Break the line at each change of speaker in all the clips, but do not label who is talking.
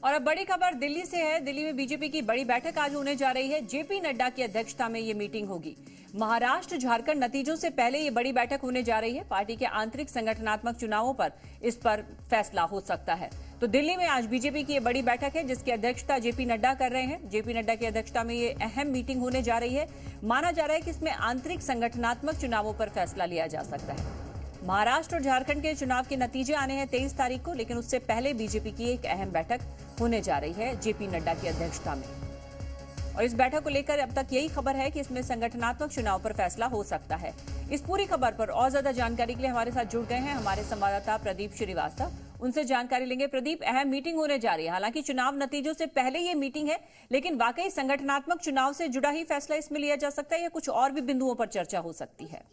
और अब बड़ी खबर दिल्ली से है। दिल्ली में बीजेपी की बड़ी बैठक आज होने जा रही है। जेपी नड्डा की अध्यक्षता में ये मीटिंग होगी। महाराष्ट्र झारखंड नतीजों से पहले ये बड़ी बैठक होने जा रही है। पार्टी के आंतरिक संगठनात्मक चुनावों पर इस पर फैसला हो सकता है। तो दिल्ली में आज बीजेपी की ये बड़ी बैठक है जिसकी अध्यक्षता जेपी नड्डा कर रहे हैं। जेपी नड्डा की अध्यक्षता में ये अहम मीटिंग होने जा रही है। माना जा रहा है कि इसमें आंतरिक संगठनात्मक चुनावों पर फैसला लिया जा सकता है। महाराष्ट्र और झारखंड के चुनाव के नतीजे आने हैं 23 तारीख को, लेकिन उससे पहले बीजेपी की एक अहम बैठक होने जा रही है जेपी नड्डा की अध्यक्षता में। और इस बैठक को लेकर अब तक यही खबर है कि इसमें संगठनात्मक चुनाव पर फैसला हो सकता है। इस पूरी खबर पर और ज्यादा जानकारी के लिए हमारे साथ जुड़ गए हैं हमारे संवाददाता प्रदीप श्रीवास्तव। उनसे जानकारी लेंगे। प्रदीप, अहम मीटिंग होने जा रही है। हालांकि चुनाव नतीजों से पहले ये मीटिंग है, लेकिन वाकई संगठनात्मक चुनाव से जुड़ा ही फैसला इसमें लिया जा सकता है या कुछ और भी बिंदुओं पर चर्चा हो सकती है?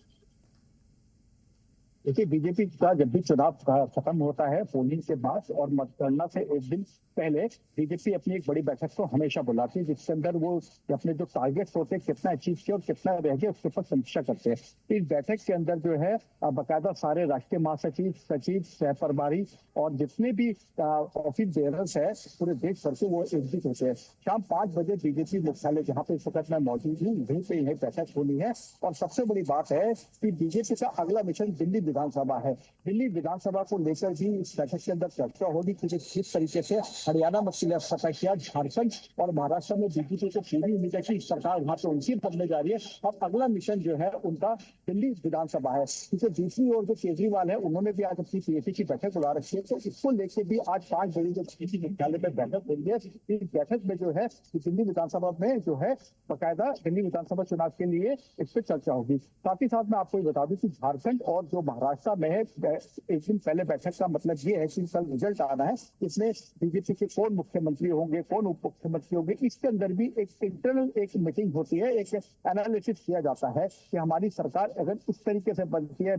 देखिए, बीजेपी का जब भी चुनाव खत्म होता है पोलिंग के बाद और मतगणना से एक दिन पहले बीजेपी अपनी एक बड़ी बैठक को हमेशा बुलाती है, जिसके अंदर वो अपने जो टारगेट्स होते हैं कितना अचीव किया और कितना रह गया उसके ऊपर समीक्षा करते हैं। इस बैठक के अंदर जो है बाकायदा सारे राष्ट्रीय महासचिव, सचिव, सह प्रभारी और जितने भी ऑफिस बेयरर्स है पूरे देश भर से वो एकजुट होते हैं। शाम 5 बजे बीजेपी मुख्यालय जहाँ पे इस वक्त मैं मौजूद हूँ वहीं पे यह बैठक होनी है। और सबसे बड़ी बात है कि बीजेपी का अगला मिशन दिल्ली विधानसभा है। दिल्ली विधानसभा को लेकर भी इस बैठक के अंदर चर्चा होगी कि किस तरीके से हरियाणा में फतह किया, झारखंड और महाराष्ट्र में बीजेपी को पूरी उम्मीद है कि सरकार वहां से उनकी बनने जा रही है और अगला मिशन जो है उनका दिल्ली विधानसभा है। क्योंकि दूसरी ओर जो केजरीवाल है उन्होंने भी आज अपनी पीएसी की बैठक बुला रखी है, तो इसको लेकर भी आज 5 बजे जो पीएसी मुख्यालय में बैठक होगी है। इस बैठक में जो है दिल्ली विधानसभा में जो है बाकायदा दिल्ली विधानसभा चुनाव के लिए इस पर चर्चा होगी। साथ ही साथ मैं आपको बता दूं कि झारखंड और जो महाराष्ट्र में है एक दिन पहले बैठक का मतलब ये है कि कल रिजल्ट आना है। इसमें बीजेपी के कौन मुख्यमंत्री होंगे, कौन उप मुख्यमंत्री होंगे, इसके अंदर भी एक इंटरनल एक मीटिंग होती है, एक एनालिसिस किया जाता है कि हमारी सरकार अगर इस तरीके से बनती है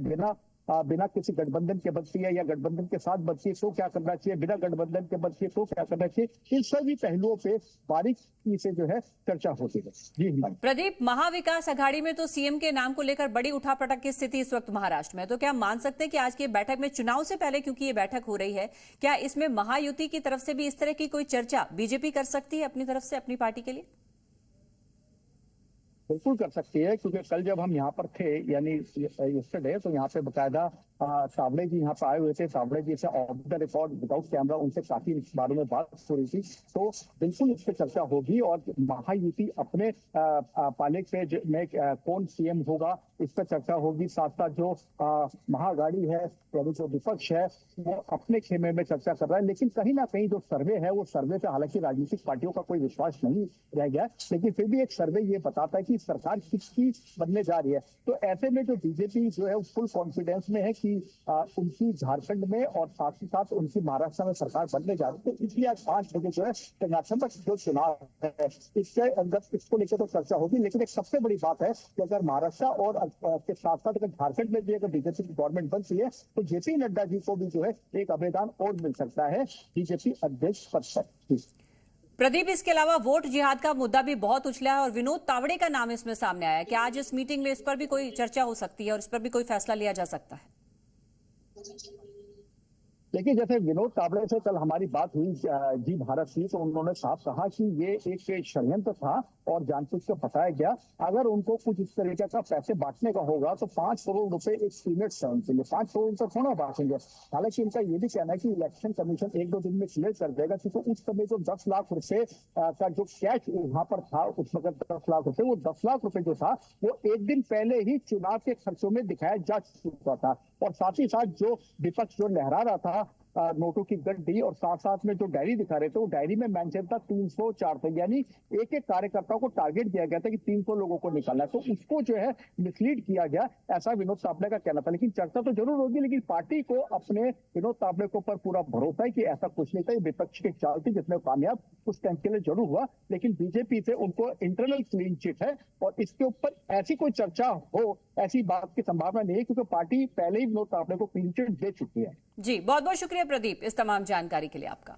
बिना किसी गठबंधन के बनती है या गठबंधन के साथ बनती है तो क्या करना चाहिए, बिना गठबंधन के बनती है तो क्या करना चाहिए। इन सभी पहलुओं पे बारीकी से जो है चर्चा होती है। जी
प्रदीप, महाविकास अघाड़ी में तो सीएम के नाम को लेकर बड़ी उठापटक की स्थिति इस वक्त महाराष्ट्र में, तो क्या मान सकते हैं कि आज की बैठक में चुनाव से पहले क्योंकि ये बैठक हो रही है, क्या इसमें महायुति की तरफ से भी इस तरह की कोई चर्चा बीजेपी कर सकती है अपनी तरफ से अपनी पार्टी के लिए?
बिल्कुल कर सकती है, क्योंकि कल जब हम यहाँ पर थे यानी यस्टरडे तो यहाँ पे बकायदा सावड़े जी यहाँ पे आए हुए थे। सावड़े जी से of the record without camera उनसे काफी इस बारे में बात हो रही थी, तो बिल्कुल इस पर चर्चा होगी। और महायुति अपने पालेक पे में कौन सीएम होगा इस पर चर्चा होगी। साथ साथ जो महाअघाड़ी है यानी जो विपक्ष है वो अपने खेमे में चर्चा कर रहा है, लेकिन कहीं ना कहीं जो सर्वे है वो सर्वे पे हालांकि राजनीतिक पार्टियों का कोई विश्वास नहीं रह गया, लेकिन फिर भी एक सर्वे ये बताता है कि सरकार किसकी बनने जा रही है। तो ऐसे में जो बीजेपी जो है फुल कॉन्फिडेंस में है कि उनकी झारखंड में और साथ ही साथ उनकी महाराष्ट्र में सरकार बनने जा रही है। तो इसलिए आज 5 बजे जो है कर्नाटक जो चुनाव है इसके अंदर इसको लेकर तो चर्चा होगी। लेकिन एक सबसे बड़ी बात है कि अगर महाराष्ट्र और के साथ साथ अगर झारखंड में भी अगर बीजेपी की गवर्नमेंट बनती है तो जेपी नड्डा जी को भी जो है एक आवेदन और मिल सकता है बीजेपी अध्यक्ष पद पर।
प्रदीप, इसके अलावा वोट जिहाद का मुद्दा भी बहुत उछला है और विनोद तावड़े का नाम इसमें सामने आया है कि आज इस मीटिंग में इस पर भी कोई चर्चा हो सकती है और इस पर भी कोई फैसला लिया जा सकता है?
देखिए, जैसे विनोद तावड़े से कल हमारी बात हुई जी भारत की, तो उन्होंने साफ कहा कि ये एक षड्यंत्र था और जानबूझ के फंसाया गया। अगर उनको कुछ इस तरीके का पैसे बांटने का होगा तो 5 करोड़ रुपए एक सीमेंट से उनके लिए 5 करोड़ रुपए थोड़ा बांटेंगे। हालांकि इनका ये भी कहना है कि इलेक्शन कमीशन 1-2 दिन में क्लियर कर देगा, क्योंकि उस समय जो 10 लाख रुपए का जो कैश वहां पर था उस वक्त 10 लाख रुपए, वो 10 लाख रुपए जो था वो एक दिन पहले ही चुनाव के खर्चों में दिखाया जा चुका था। और साथ ही साथ जो विपक्ष जो लहरा रहा था नोटों की गड्डी और साथ साथ में जो डायरी दिखा रहे थे वो डायरी में मेंशन था 300-400, यानी एक एक कार्यकर्ता को टारगेट दिया गया था कि 300 लोगों को निकालना, तो उसको जो है मिसलीड किया गया, ऐसा विनोद तावड़े का कहना था। लेकिन चर्चा तो जरूर होगी, लेकिन पार्टी को अपने विनोद तावड़े के ऊपर पूरा भरोसा है कि ऐसा कुछ नहीं था। विपक्ष के चाल थी जिसमें कामयाब उस टाइम के लिए जरूर हुआ, लेकिन बीजेपी से उनको इंटरनल क्लीन चिट है और इसके ऊपर ऐसी कोई चर्चा हो ऐसी बात की संभावना नहीं है, क्योंकि पार्टी पहले ही विनोद तावड़े को क्लीन चिट दे चुकी है।
जी, बहुत बहुत शुक्रिया प्रदीप इस तमाम जानकारी के लिए आपका।